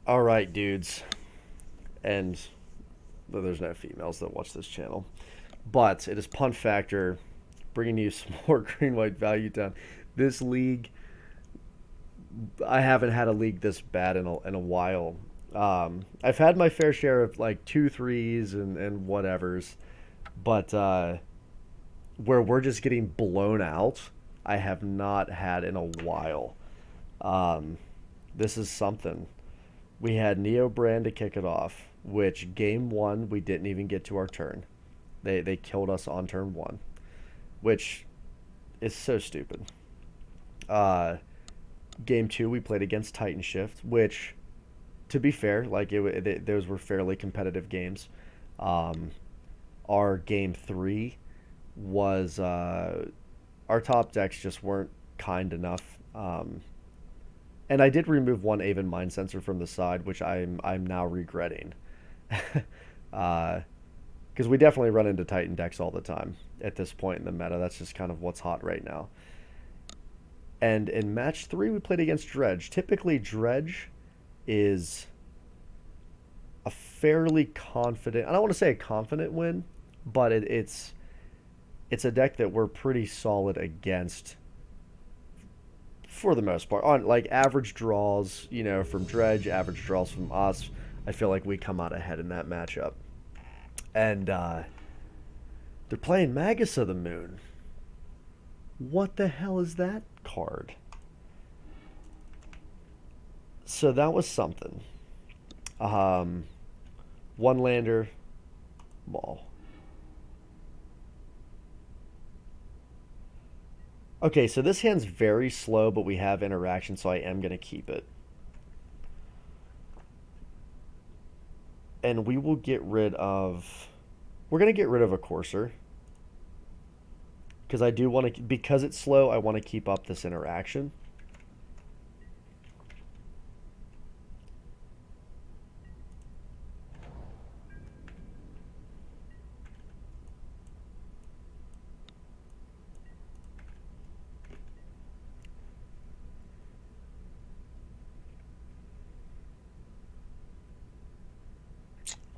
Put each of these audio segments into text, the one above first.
All right, dudes, and well, there's no females that watch this channel, but it is Punt Factor bringing you some more green white value down. This league, I haven't had a league this bad in a while. I've had my fair share of like two threes and whatevers, but where we're just getting blown out, I have not had in a while. Um, this is something. We had Neo Brand to kick it off, which game one we didn't even get to our turn. They killed us on turn one, which is so stupid. Uh, Game two we played against Titan Shift, which, to be fair, like those were fairly competitive games. Um, our game three was our top decks just weren't kind enough. And I did remove one Aven Mind Sensor from the side, which I'm now regretting. Because we definitely run into Titan decks all the time at this point in the meta. That's just kind of what's hot right now. And in match three, we played against Dredge. Typically, Dredge is a fairly confident. I don't want to say a confident win, but it's a deck that we're pretty solid against for the most part. On like average draws, from Dredge, average draws from us, I feel like we come out ahead in that matchup. And they're playing Magus of the Moon. What the hell is that card? So that was something. Um, One lander, ball. Okay, so this hand's very slow, but we have interaction, so I am going to keep it. And we will get rid of... We're going to get rid of a Courser. Because I do want to... Because it's slow, I want to keep up this interaction.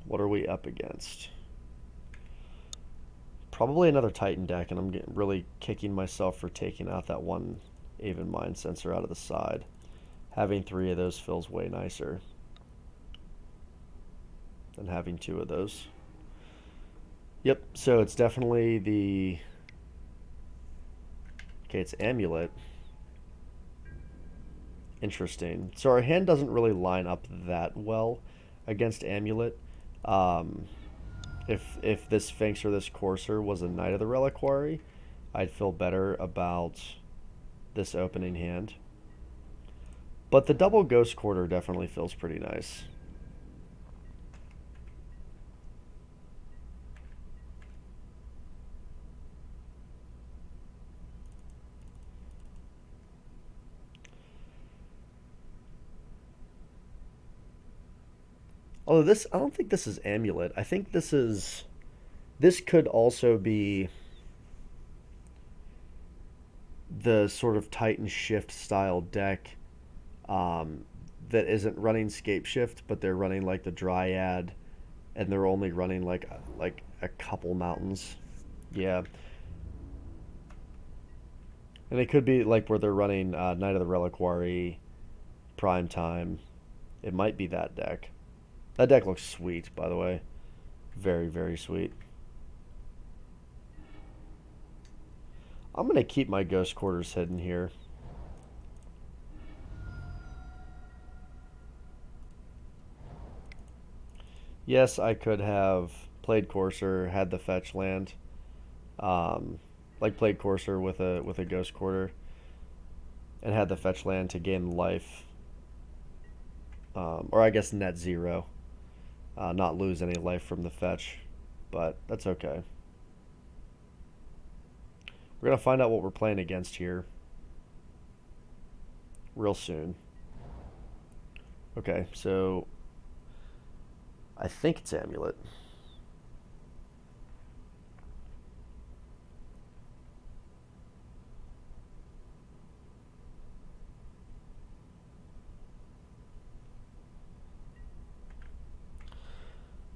What are we up against? Probably another Titan deck, and I'm really kicking myself for taking out that one Aven Mind Sensor out of the side. Having three of those feels way nicer than having two of those. Yep, so it's definitely the... Okay, it's Amulet. Interesting. So our hand doesn't really line up that well against Amulet. Um, if this Sphinx or this Courser was a Knight of the Reliquary, I'd feel better about this opening hand. But the double Ghost Quarter definitely feels pretty nice. Although this, I don't think this is Amulet. I think this is... This could also be the sort of Titan Shift style deck that isn't running Scape Shift, but they're running like the Dryad, and they're only running like a couple mountains. Yeah, and it could be like where they're running Knight of the Reliquary, Prime Time. It might be that deck. That deck looks sweet, by the way. Very, very sweet. I'm going to keep my Ghost Quarters hidden here. Yes, I could have played Courser, had the fetch land. Like played Courser with a Ghost Quarter and had the fetch land to gain life. Or I guess net zero. Not lose any life from the fetch. But that's okay. We're going to find out what we're playing against here real soon. Okay, so I think it's Amulet.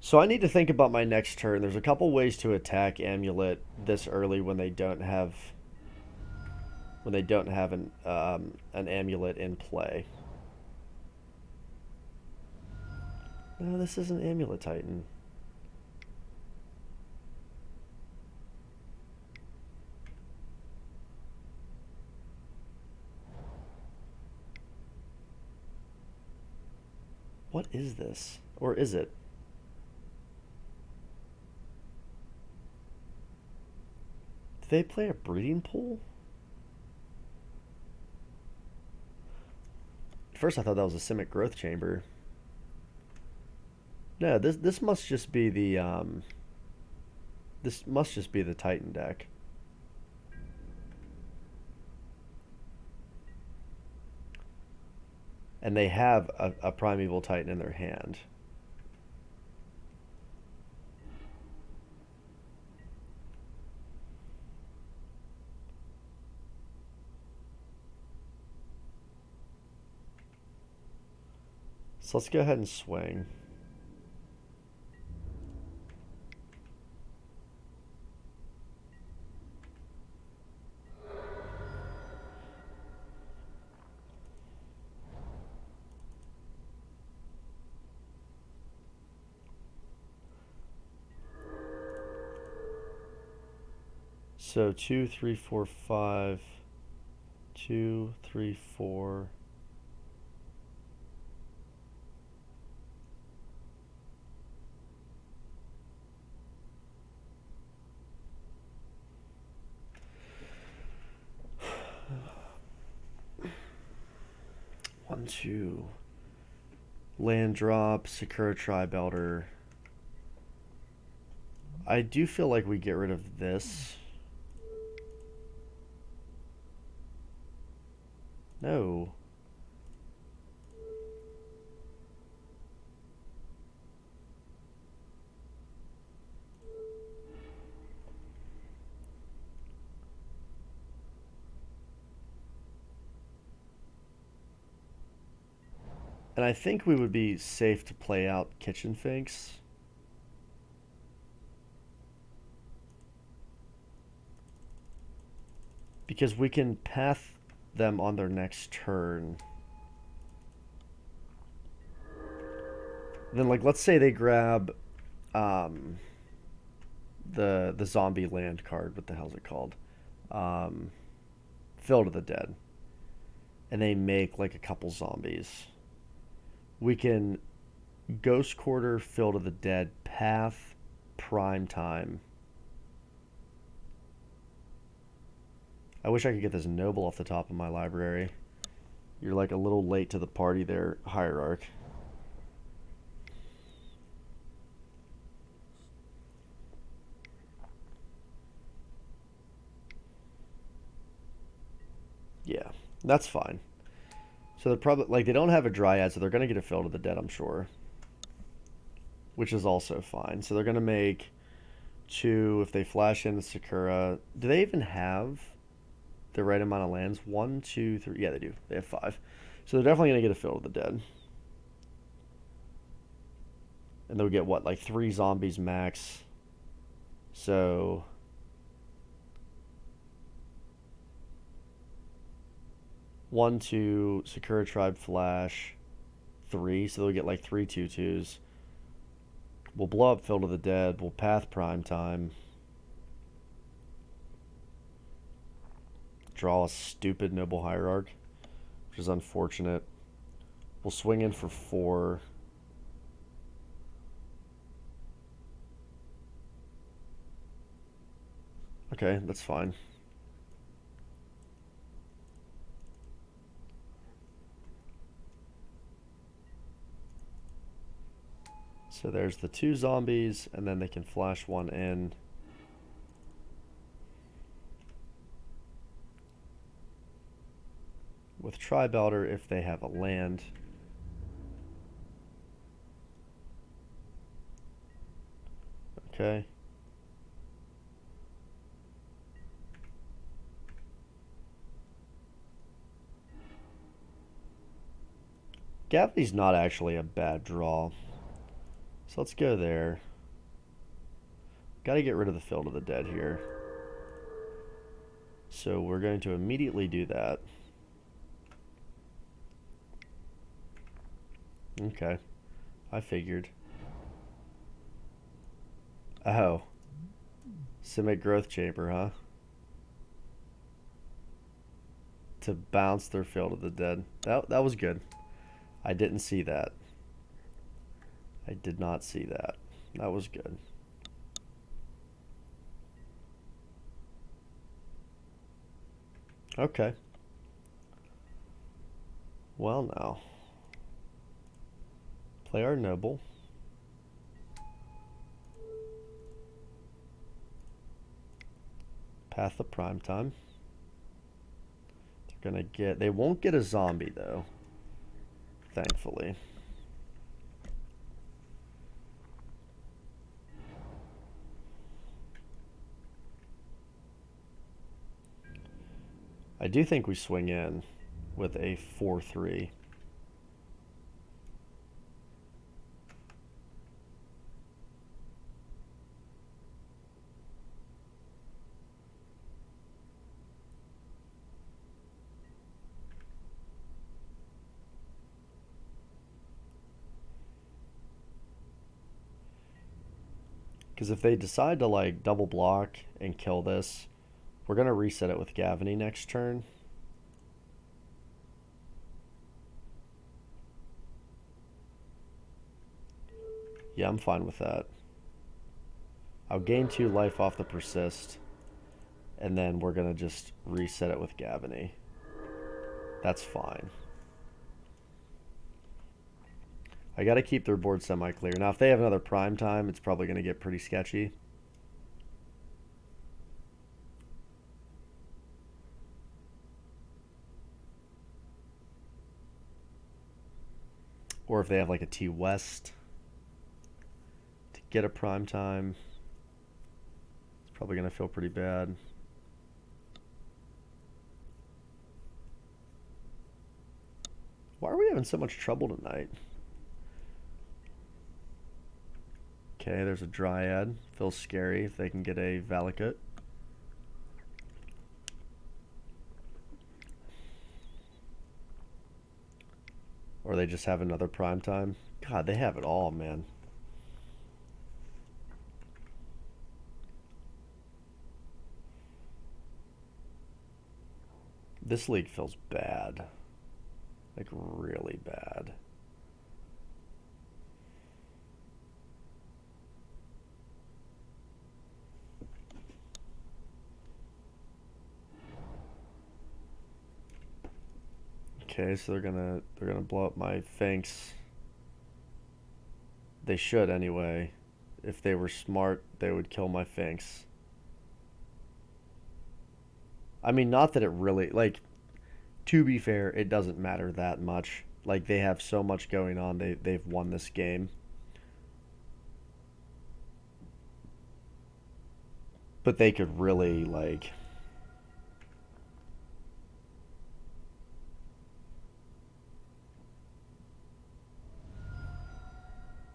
So I need to think about my next turn. There's a couple ways to attack Amulet this early when they don't have an amulet in play. No, this isn't Amulet Titan. What is this? Or is it? Did they play a breeding pool? At first I thought that was a Simic Growth Chamber. No, this must just be the this must just be the Titan deck. And they have a Primeval Titan in their hand. So let's go ahead and swing. So 2, 3, 4, 5. 2, 3, 4. One, two. Land drop, Sakura Tribe Elder. I do feel like we get rid of this. No. And I think we would be safe to play out Kitchen Finks. Because we can path them on their next turn. Then, like, let's say they grab the zombie land card. What the hell's it called? Field of the Dead. And they make, like, a couple zombies. We can Ghost Quarter, Field of the Dead, Path, Prime Time. I wish I could get this Noble off the top of my library. You're like a little late to the party there, Hierarch. Yeah, that's fine. So they're probably, like, they don't have a Dryad, so they're going to get a Field of the Dead, I'm sure. Which is also fine. So they're going to make 2 if they flash in the Sakura. Do they even have the right amount of lands? 1, 2, 3. Yeah, they do. They have 5. So they're definitely going to get a Field of the Dead. And they'll get, what, like 3 zombies max. So 1, 2, Sakura Tribe Flash, 3. So they'll get like 3 2/2s. We'll blow up Field of the Dead. We'll path Prime Time. Draw a stupid Noble Hierarch, which is unfortunate. We'll swing in for 4. Okay, that's fine. So there's the 2 zombies, and then they can flash 1 in. With Tribe Elder if they have a land. Okay. Gavity's not actually a bad draw. So let's go there. Got to get rid of the Field of the Dead here. So we're going to immediately do that. Okay. I figured. Oh. Simic Growth Chamber, huh? To bounce their Field of the Dead. That was good. I didn't see that. I did not see that. That was good. Okay. Well, now. Play our Noble. Path of Primetime. They're gonna get... They won't get a zombie, though. Thankfully. I do think we swing in with a 4-3. Because if they decide to like double block and kill this, we're going to reset it with Gavany next turn. Yeah, I'm fine with that. I'll gain 2 life off the persist, and then we're going to just reset it with Gavany. That's fine. I got to keep their board semi-clear. Now, if they have another prime time, it's probably going to get pretty sketchy. Or if they have like a T West to get a prime time, it's probably going to feel pretty bad. Why are we having so much trouble tonight? Okay, there's a Dryad. Feels scary if they can get a Valakut. Or they just have another prime time. God, they have it all, man. This league feels bad. Like, really bad. Okay, so they're gonna blow up my Finks. They should anyway. If they were smart, they would kill my Finks. I mean, not that it really, like, to be fair, it doesn't matter that much. Like, they have so much going on, they've won this game. But they could really, like...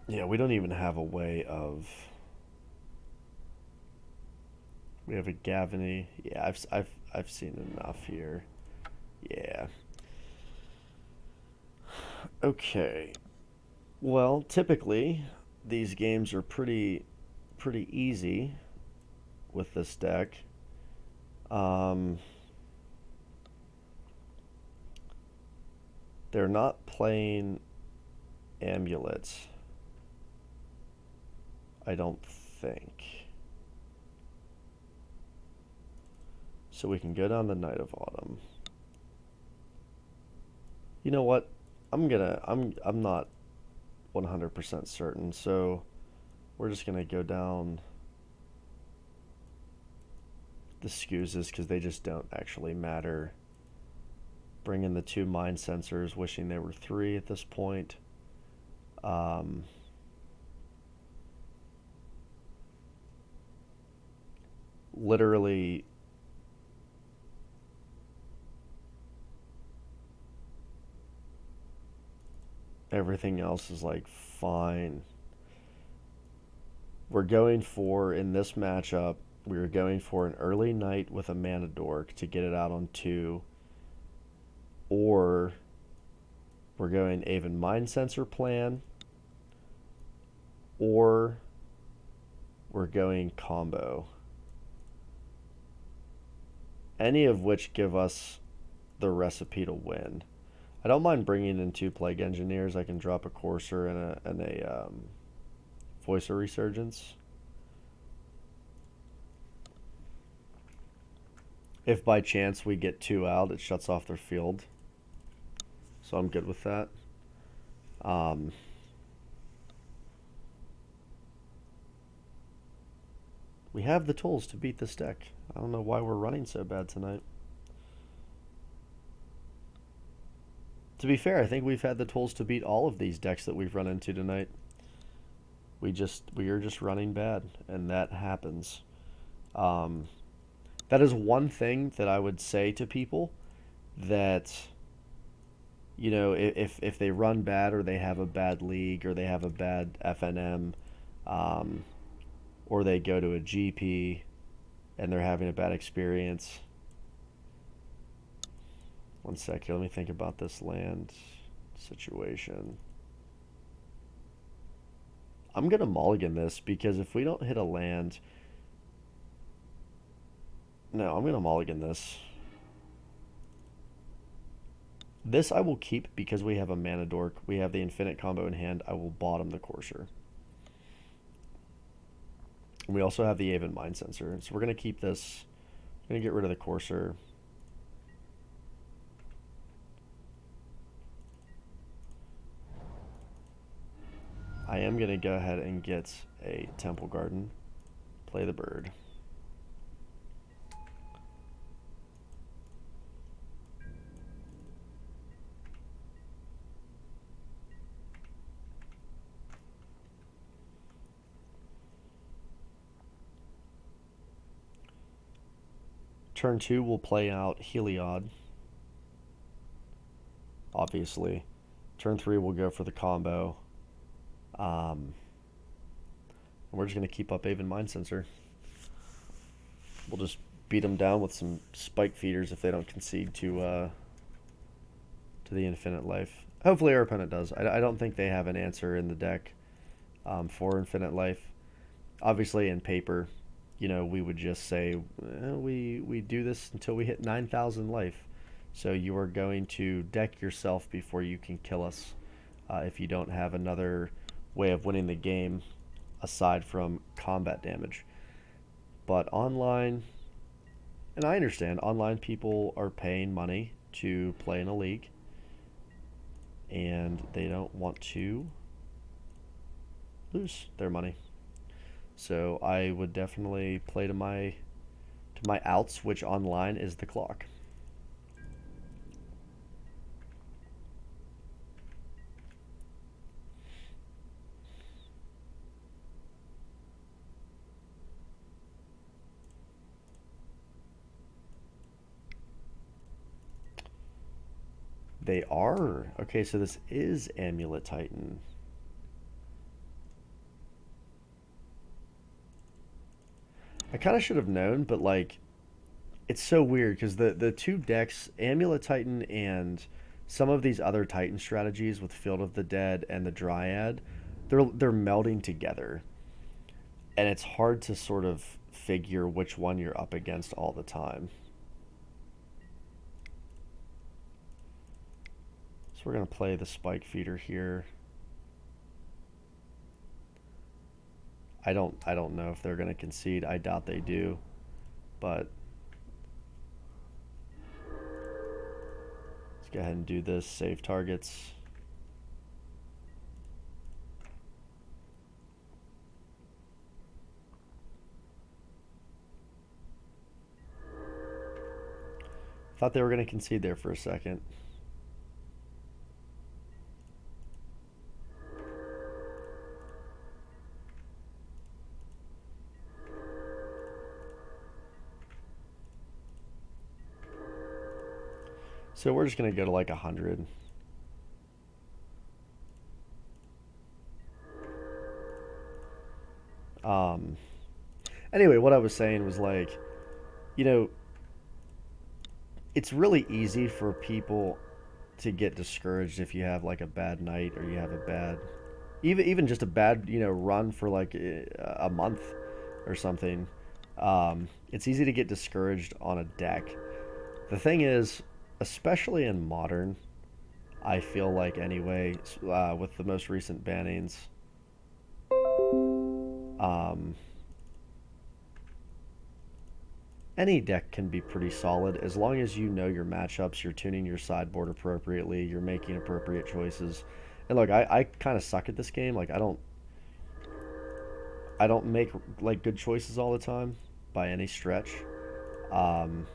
Yeah, we don't even have a way of... We have a Gavany. Yeah, I've seen enough here. Yeah. Okay. Well, typically these games are pretty easy with this deck. They're not playing Amulet, I don't think. So we can go down the Night of Autumn. You know what? I'm not 100% certain, so we're just gonna go down the Scoozes because they just don't actually matter. Bring in the 2 Mind Sensors, wishing they were 3 at this point. Literally everything else is like fine. We're going for, in this matchup, we were going for an early knight with a mana dork to get it out on 2, or we're going Aven Mind Sensor plan, or we're going combo. Any of which give us the recipe to win. I don't mind bringing in 2 Plague Engineers. I can drop a Courser and a Voice of Resurgence. If by chance we get 2 out, it shuts off their field. So I'm good with that. We have the tools to beat this deck. I don't know why we're running so bad tonight. To be fair, I think we've had the tools to beat all of these decks that we've run into tonight. We are just running bad, and that happens. That is one thing that I would say to people, that, you know, if they run bad, or they have a bad league, or they have a bad FNM, or they go to a GP and they're having a bad experience. One sec here, let me think about this land situation. I'm going to mulligan this, because if we don't hit a land... No, I'm going to mulligan this. This I will keep because we have a mana dork. We have the infinite combo in hand. I will bottom the Courser. And we also have the Aven Mind Sensor. So we're going to keep this. I'm going to get rid of the Courser. I am going to go ahead and get a Temple Garden. Play the bird. Turn 2 will play out Heliod. Obviously. Turn 3 will go for the combo. We're just going to keep up Aven Mind Sensor. We'll just beat them down with some spike feeders if they don't concede to the infinite life. Hopefully our opponent does. I don't think they have an answer in the deck for infinite life. Obviously in paper, you know, we would just say, we do this until we hit 9,000 life. So you are going to deck yourself before you can kill us if you don't have another way of winning the game aside from combat damage. But online, and I understand, online people are paying money to play in a league, and they don't want to lose their money. So I would definitely play to my outs, which online is the clock. They are. Okay, so this is Amulet Titan. I kind of should have known, but like, it's so weird because the 2 decks, Amulet Titan and some of these other Titan strategies with Field of the Dead and the Dryad, they're melding together, and it's hard to sort of figure which one you're up against all the time. So we're gonna play the spike feeder here. I don't know if they're gonna concede. I doubt they do, but let's go ahead and do this. Save targets. Thought they were gonna concede there for a second. So we're just going to go to like 100. Um, anyway, what I was saying was like, you know, it's really easy for people to get discouraged if you have like a bad night or you have a bad, even just a bad run for like a month or something. It's easy to get discouraged on a deck. The thing is, especially in modern, I feel like anyway, with the most recent bannings, um, any deck can be pretty solid as long as you know your matchups, you're tuning your sideboard appropriately, you're making appropriate choices. And look, I kind of suck at this game. Like I don't make like good choices all the time by any stretch. Um,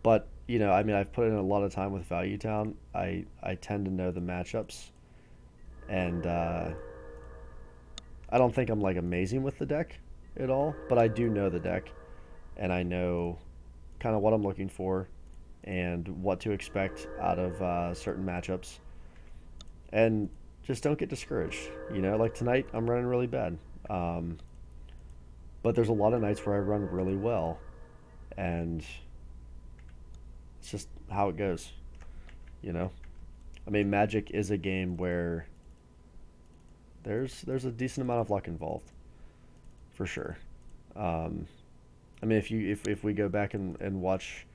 but I mean, I've put in a lot of time with Value Town. I tend to know the matchups, and I don't think I'm like amazing with the deck at all, but I do know the deck, and I know kind of what I'm looking for and what to expect out of certain matchups. And just don't get discouraged. Like tonight, I'm running really bad. Um, but there's a lot of nights where I run really well, and it's just how it goes. You know, I mean, Magic is a game where there's a decent amount of luck involved, for sure. Um, I mean, if we go back and watch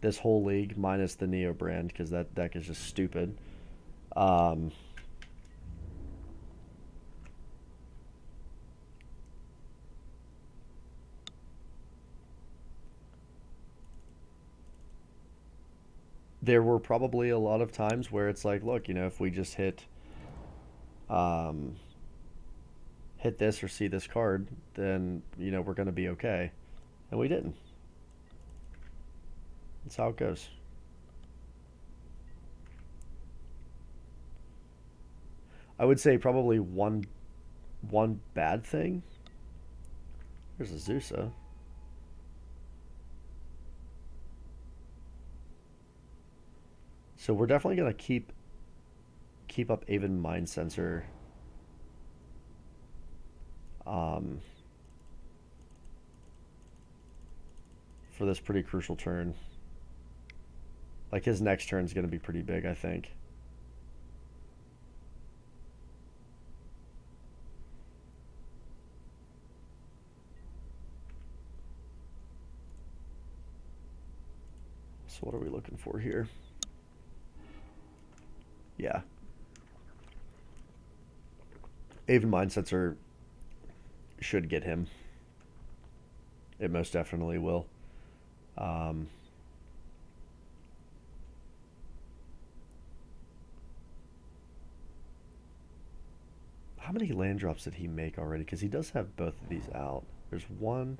this whole league minus the Neo brand because that deck is just stupid. Um, there were probably a lot of times where it's like, look, if we just um, hit this or see this card, then we're gonna be okay, and we didn't. That's how it goes. I would say probably one bad thing. There's a Zusa. So we're definitely gonna keep up Aven Mind Sensor. Um, for this pretty crucial turn. Like his next turn is going to be pretty big, I think. So what are we looking for here? Yeah. Aven Mind Sensor should get him. It most definitely will. Um, how many land drops did he make already? Because he does have both of these out. There's one.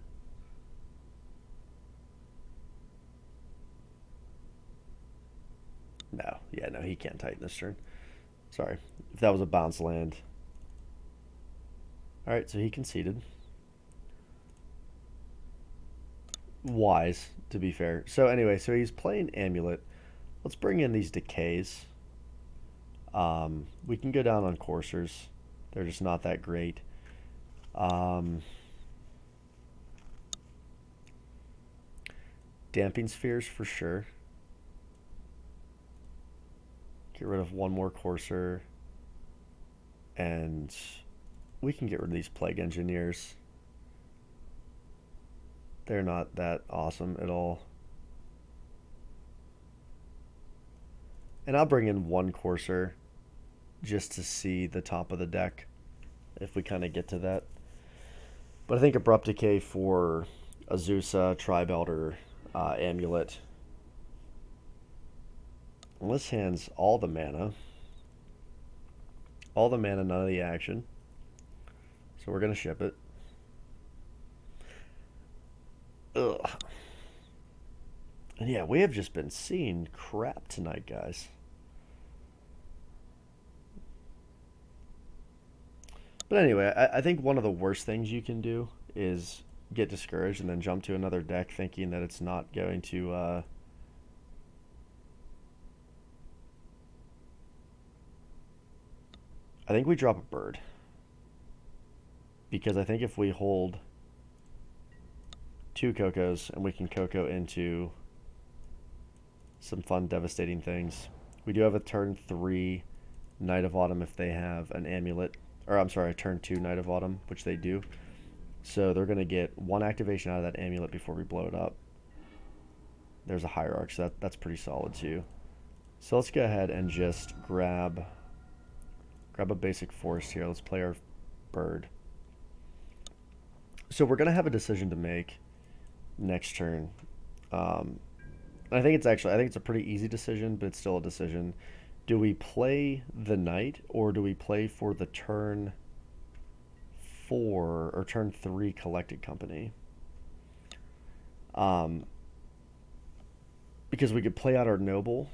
No. Yeah, no, he can't Titan this turn. Sorry. If that was a bounce land. Alright, so he conceded. Wise, to be fair. So anyway, so he's playing Amulet. Let's bring in these decays. We can go down on coursers. They're just not that great. Damping spheres for sure. Get rid of one more courser. And we can get rid of these plague engineers. They're not that awesome at all. And I'll bring in one courser just to see the top of the deck if we kind of get to that. But I think Abrupt Decay for Azusa, Tribe Elder, Amulet. Well, this hand's all the mana. All the mana, none of the action. So we're going to ship it. Ugh. And yeah, we have just been seeing crap tonight, guys. But anyway, I think one of the worst things you can do is get discouraged and then jump to another deck thinking that it's not going to. I think we drop a bird. Because I think if we hold 2 Cocos and we can Coco into some fun, devastating things. We do have a turn 3 Knight of Autumn if they have an Amulet. Or, I'm sorry, turn 2 Knight of Autumn, which they do. So they're going to get 1 activation out of that Amulet before we blow it up. There's a Hierarch, so that's pretty solid too. So let's go ahead and just grab a basic forest here. Let's play our bird. So we're going to have a decision to make next turn. I think it's a pretty easy decision, but it's still a decision. Do we play the knight, or do we play for the turn 4 or turn 3 collected company? Because we could play out our noble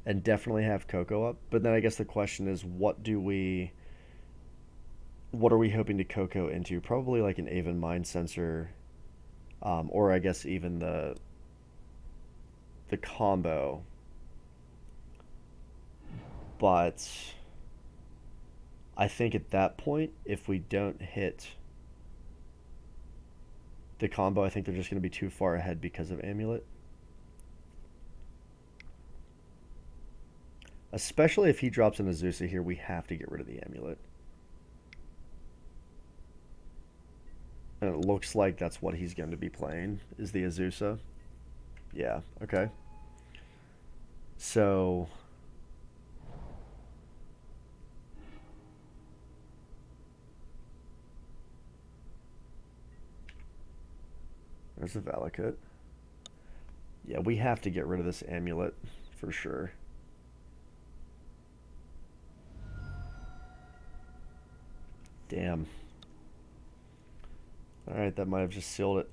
and definitely have Coco up, but then I guess the question is, what are we hoping to Coco into? Probably like an Aven Mind Sensor, or I guess even the combo. But I think at that point, if we don't hit the combo, I think they're just going to be too far ahead because of Amulet. Especially if he drops an Azusa here, we have to get rid of the Amulet. And it looks like that's what he's going to be playing, is the Azusa. Yeah, okay. So there's a Valakut. Yeah, we have to get rid of this Amulet for sure. Damn. Alright, that might have just sealed it.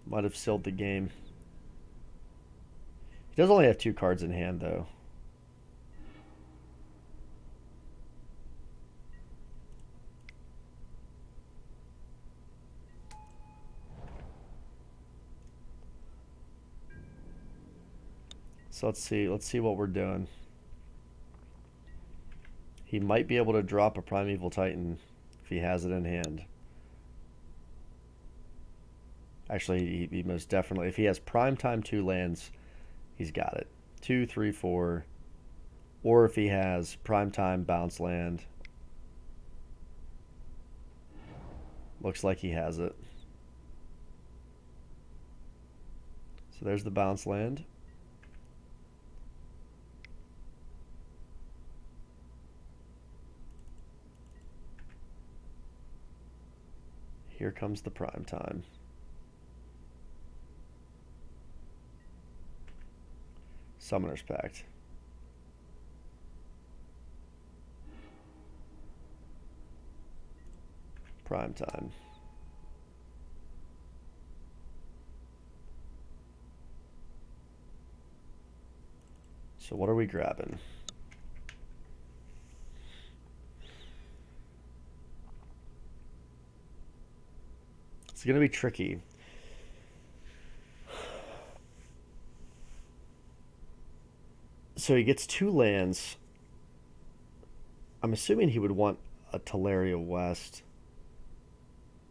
Might have sealed the game. He does only have 2 cards in hand, though. So let's see what we're doing. He might be able to drop a Primeval Titan if he has it in hand. Actually, he most definitely, if he has Primetime 2 lands, he's got it. 2, 3, 4. Or if he has Primetime Bounce Land. Looks like he has it. So there's the Bounce Land. Here comes the Primetime. Summoner's Pact. Primetime. So what are we grabbing? It's going to be tricky. So he gets 2 lands. I'm assuming he would want a Teleria West.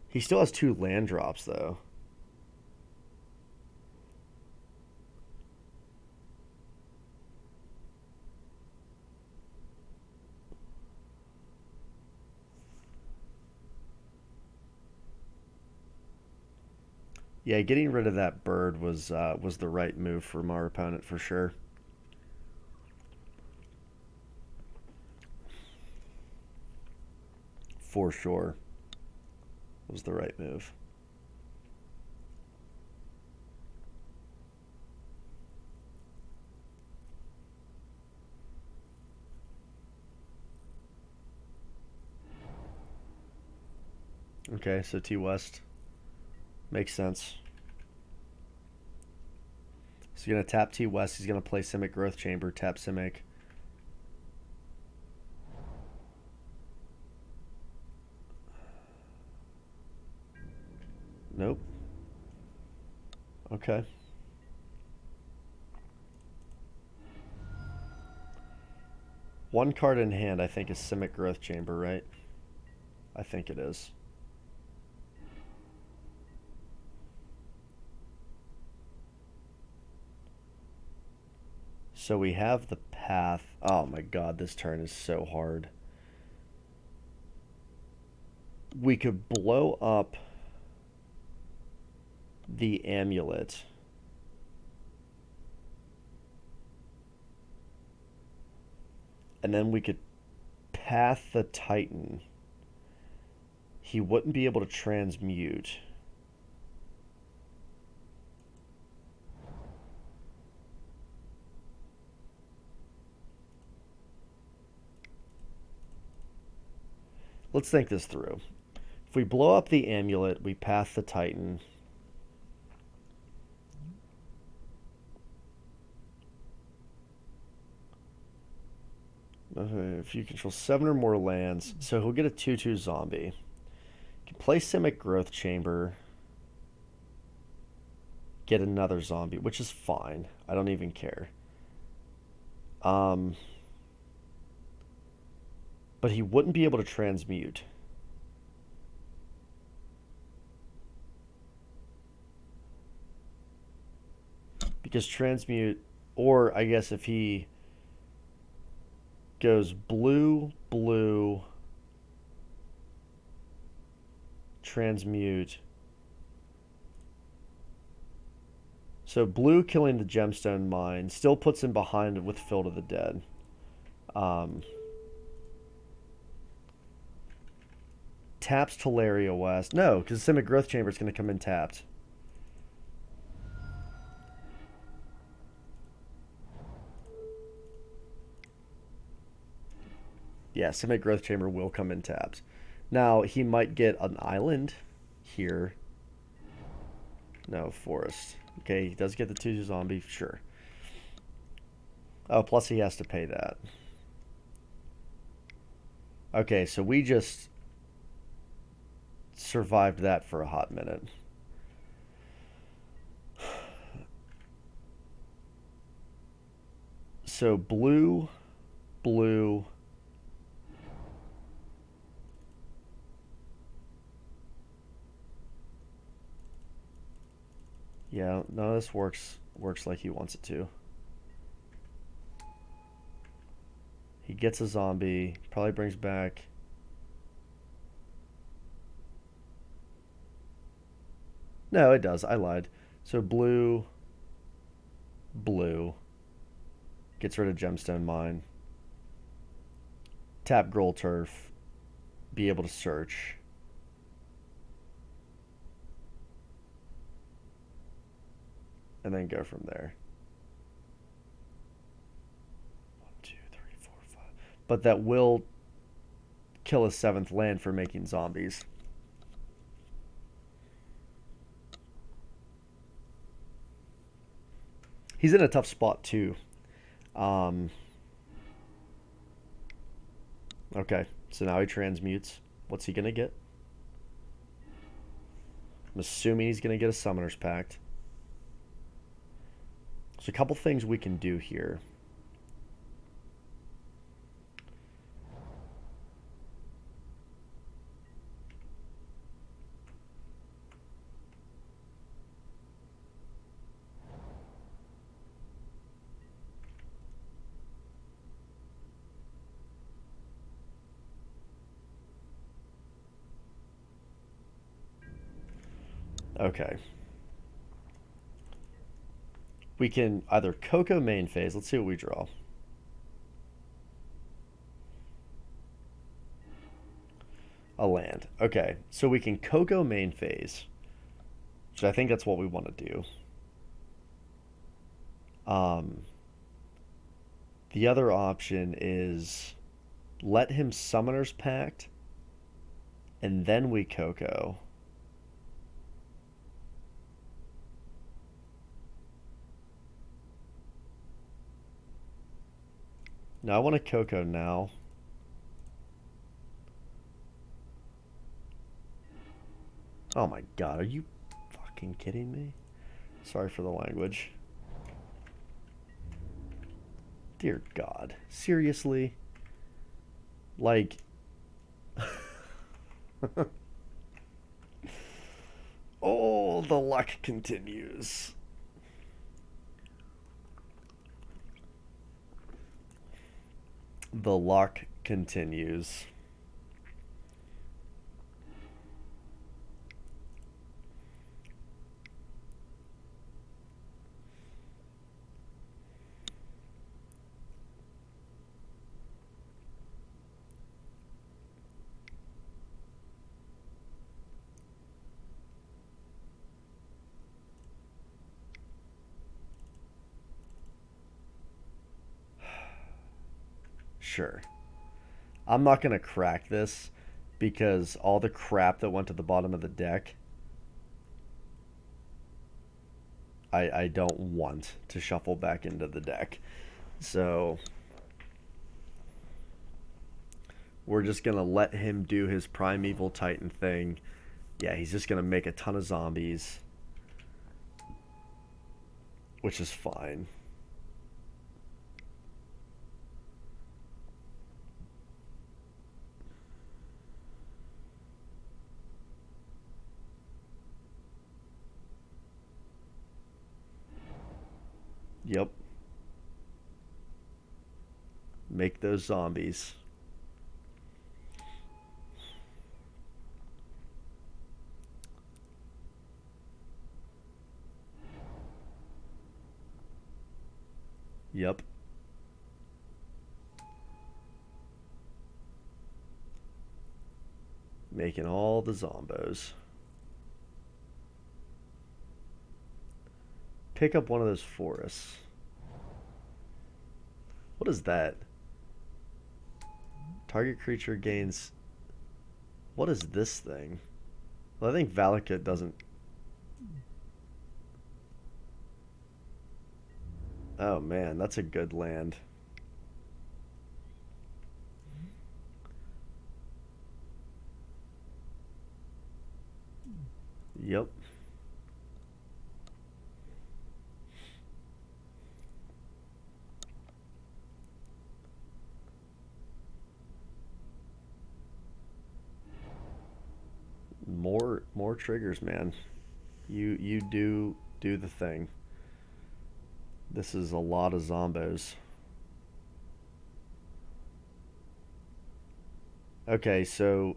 He still has 2 land drops, though. Yeah, getting rid of that bird was the right move from our opponent for sure. For sure. Was the right move. Okay, so T West. Makes sense. So he's going to tap T West. He's going to play Simic Growth Chamber, tap Simic. Nope. Okay. One card in hand, I think, is Simic Growth Chamber, right? I think it is. So we have the path. Oh my god, this turn is so hard. We could blow up the amulet. And then we could path the Titan. He wouldn't be able to transmute. Let's think this through. If we blow up the amulet, we path the Titan. If you control 7 or more lands, so he'll get a 2/2 zombie. You can play Simic Growth Chamber, get another zombie, which is fine. I don't even care. But he wouldn't be able to transmute. Because transmute, or I guess if he goes blue, blue, transmute. So blue killing the gemstone mine still puts him behind with Field of the Dead. Taps Teleria West. No, because Simic Growth Chamber is going to come in tapped. Yeah, Simic Growth Chamber will come in tapped. Now, he might get an island here. No, forest. Okay, he does get the 2 zombie, sure. Oh, plus he has to pay that. Okay, so we just survived that for a hot minute. So blue, blue. Yeah, none of this works like he wants it to. He gets a zombie, probably brings back. No, it does. I lied. So blue, blue. Gets rid of Gemstone Mine. Tap Growl Turf. Be able to search. And then go from there. 1, 2, 3, 4, 5. But that will kill a 7th land for making zombies. He's in a tough spot too. Okay, so now he transmutes. What's he gonna get? I'm assuming he's gonna get a Summoner's Pact. There's a couple things we can do here. Okay. We can either Coco main phase. Let's see what we draw. A land. Okay, so we can Coco main phase, which I think that's what we want to do. The other option is let him Summoner's Pact, and then we Coco. No, I want to Coco now. Oh my god, are you fucking kidding me? Sorry for the language. Dear God. Seriously? Like... Oh, the luck continues. The luck continues. Sure. I'm not going to crack this because all the crap that went to the bottom of the deck, I don't want to shuffle back into the deck. So we're just going to let him do his Primeval Titan thing. Yeah, he's just going to make a ton of zombies, which is fine. Yep. Make those zombies. Yep. Making all the zombos. Pick up one of those forests. What is that? Target creature gains... What is this thing? Well, I think Valakut doesn't... Oh man, that's a good land. Yep. More triggers, man. You do the thing. This is a lot of zombos. Okay, so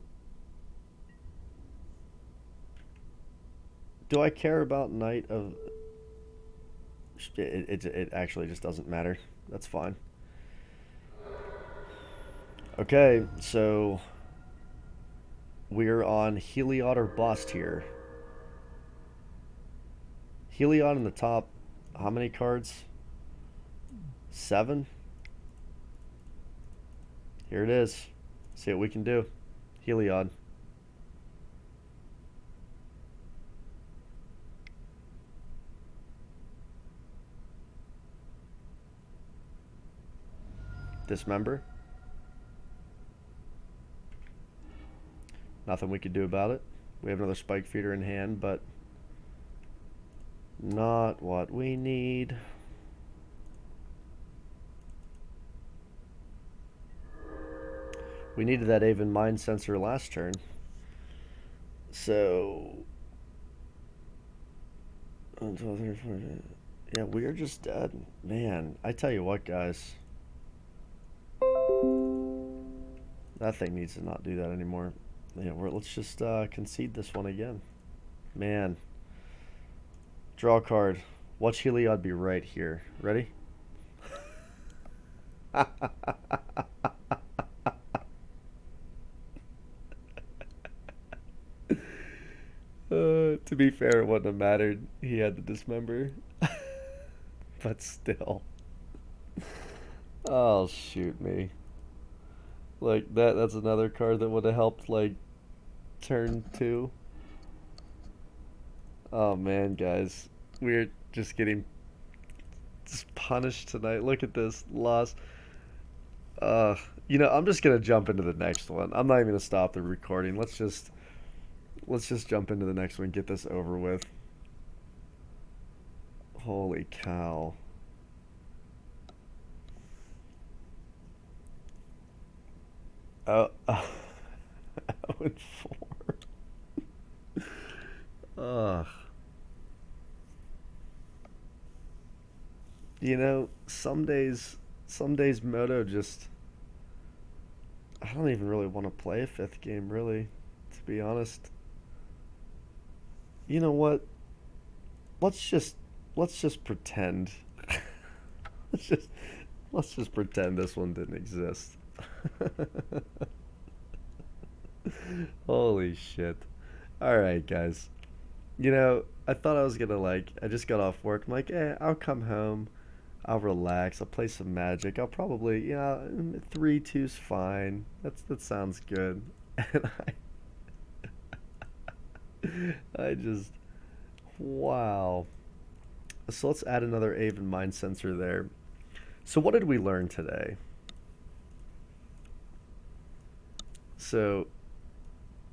do I care about Knight of... It actually just doesn't matter. That's fine. Okay, so we're on Heliod or Bust here. Heliod in the top, how many cards? 7? Here it is. See what we can do. Heliod. Dismember. Nothing we could do about it. We have another Spike Feeder in hand, but not what we need. We needed that Aven Mind Sensor last turn. So... yeah, we are just dead. Man, I tell you what, guys. That thing needs to not do that anymore. Yeah, let's just concede this one again. Man. Draw a card. Watch Heliod be right here. Ready? To be fair, it wouldn't have mattered. He had the Dismember. But still. Oh, shoot me. Like, that's another card that would have helped, like, turn 2. Oh, man, guys. We're just getting just punished tonight. Look at this. Loss. You know, I'm just going to jump into the next one. I'm not even going to stop the recording. Let's just jump into the next one, get this over with. Holy cow. 0-4. Ugh. Some days Moto just, I don't even really want to play a fifth game, really, to be honest. You know what? Let's just, let's just pretend. let's just, let's just pretend this one didn't exist. Holy shit. All right, guys. I thought I was gonna I just got off work. I'm like, I'll come home. I'll relax. I'll play some Magic. I'll probably, 3-2's fine. That sounds good. And I just, wow. So let's add another Aven Mind Sensor there. So what did we learn today? So,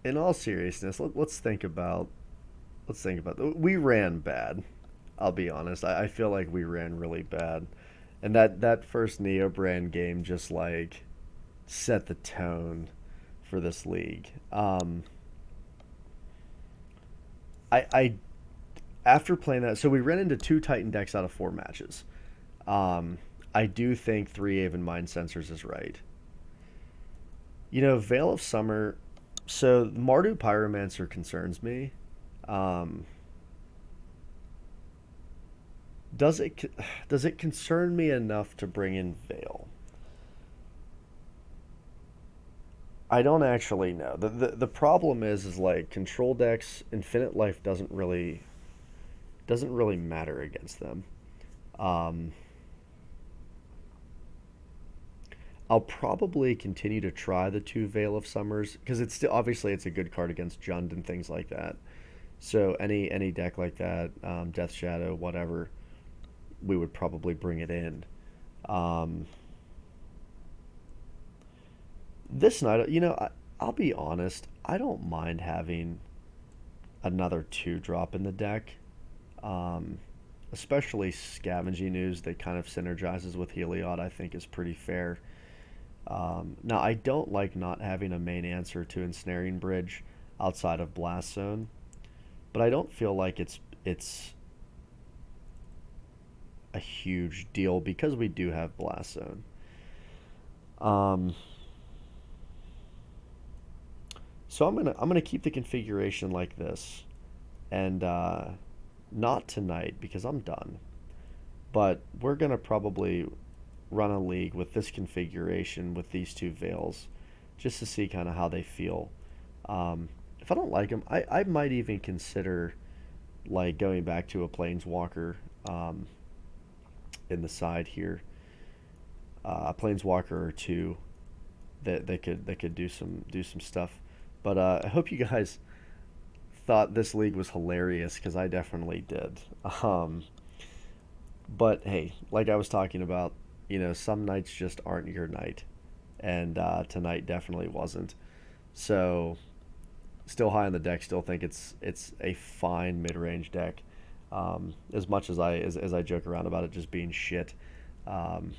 in all seriousness, let's think about. We ran bad. I'll be honest. I feel like we ran really bad, and that first Neo brand game just set the tone for this league. I after playing that, so we ran into two Titan decks out of four matches. Um, I do think three Aven Mind Sensors is right. Veil of Summer. So Mardu Pyromancer concerns me. Um, does it does it concern me enough to bring in Veil? I don't actually know. The problem is control decks. Infinite Life doesn't really matter against them. Um, I'll probably continue to try the two Veil of Summers because it's still obviously it's a good card against Jund and things like that. So any deck like that, Death Shadow, whatever, we would probably bring it in. Um, this night, I'll be honest, I don't mind having another two drop in the deck, um, especially Scavenging News that kind of synergizes with Heliod. I think is pretty fair. Now I don't like not having a main answer to Ensnaring Bridge outside of Blast Zone, but I don't feel like it's a huge deal because we do have Blast Zone. Um, so I'm gonna keep the configuration like this, and not tonight because I'm done. But we're gonna probably run a league with this configuration with these two veils, just to see kind of how they feel. If I don't like them, I might even consider going back to a planeswalker um, in the side here, a planeswalker or two that could do some stuff. But I hope you guys thought this league was hilarious because I definitely did. Um, but hey, like I was talking about, some nights just aren't your night, and tonight definitely wasn't. So still high on the deck. Still think it's a fine mid range deck. As much as I joke around about it just being shit, um,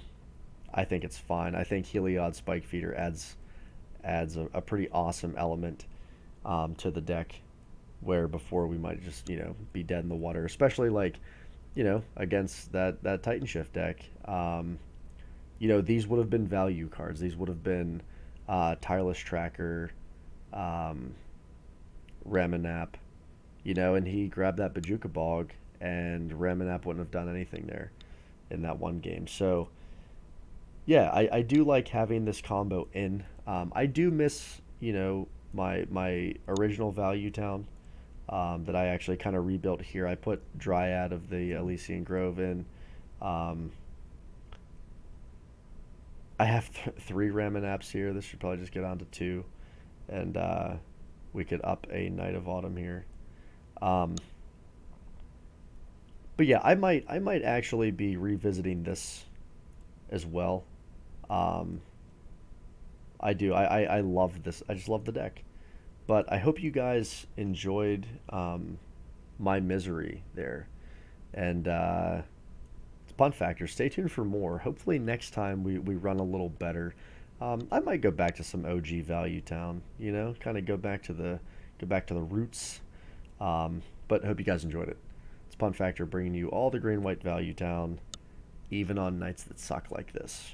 I think it's fine. I think Heliod Spike Feeder adds a pretty awesome element to the deck, where before we might just be dead in the water, especially against that Titan Shift deck. These would have been value cards. These would have been Tireless Tracker, um, Ramanap, and he grabbed that Bajuka Bog, and Ramanap wouldn't have done anything there in that one game. So, yeah, I do like having this combo in. I do miss, my original value town that I actually kind of rebuilt here. I put Dryad of the Elysian Grove in. Um, I have three Ramen apps here. This should probably just get on to two, and we could up a Night of Autumn here. Um, but yeah, I might actually be revisiting this as well. Um, I do. I love this. I just love the deck. But I hope you guys enjoyed my misery there. And it's Pun Factor. Stay tuned for more. Hopefully next time we run a little better. I might go back to some OG Value Town. Kind of go back to the roots. Um, But hope you guys enjoyed it. It's Pun Factor bringing you all the green white value down, even on nights that suck like this.